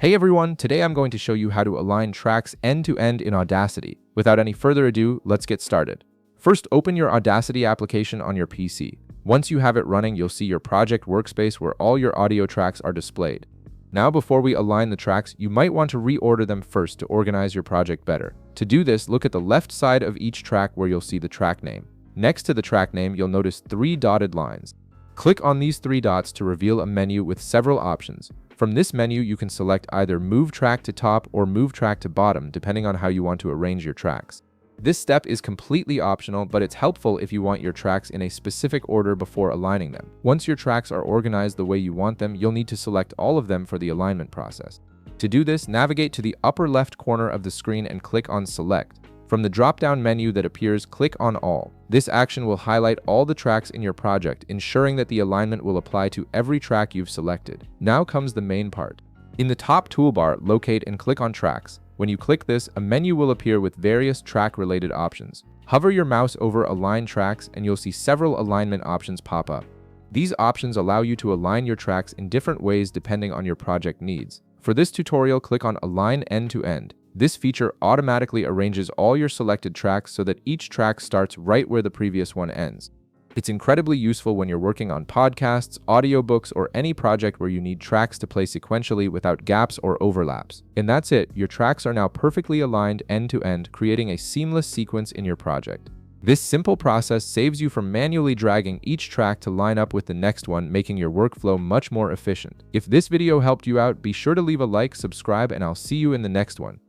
Hey everyone, today I'm going to show you how to align tracks end-to-end in Audacity. Without any further ado, let's get started. First, open your Audacity application on your PC. Once you have it running, you'll see your project workspace where all your audio tracks are displayed. Now, before we align the tracks, you might want to reorder them first to organize your project better. To do this, look at the left side of each track where you'll see the track name. Next to the track name, you'll notice 3 dotted lines. Click on these 3 dots to reveal a menu with several options. From this menu, you can select either Move Track to Top or Move Track to Bottom, depending on how you want to arrange your tracks. This step is completely optional, but it's helpful if you want your tracks in a specific order before aligning them. Once your tracks are organized the way you want them, you'll need to select all of them for the alignment process. To do this, navigate to the upper left corner of the screen and click on Select. From the drop-down menu that appears, click on All. This action will highlight all the tracks in your project, ensuring that the alignment will apply to every track you've selected. Now comes the main part. In the top toolbar, locate and click on Tracks. When you click this, a menu will appear with various track-related options. Hover your mouse over Align Tracks and you'll see several alignment options pop up. These options allow you to align your tracks in different ways depending on your project needs. For this tutorial, click on Align End-to-End. This feature automatically arranges all your selected tracks so that each track starts right where the previous one ends. It's incredibly useful when you're working on podcasts, audiobooks, or any project where you need tracks to play sequentially without gaps or overlaps. And that's it, your tracks are now perfectly aligned end-to-end, creating a seamless sequence in your project. This simple process saves you from manually dragging each track to line up with the next one, making your workflow much more efficient. If this video helped you out, be sure to leave a like, subscribe, and I'll see you in the next one.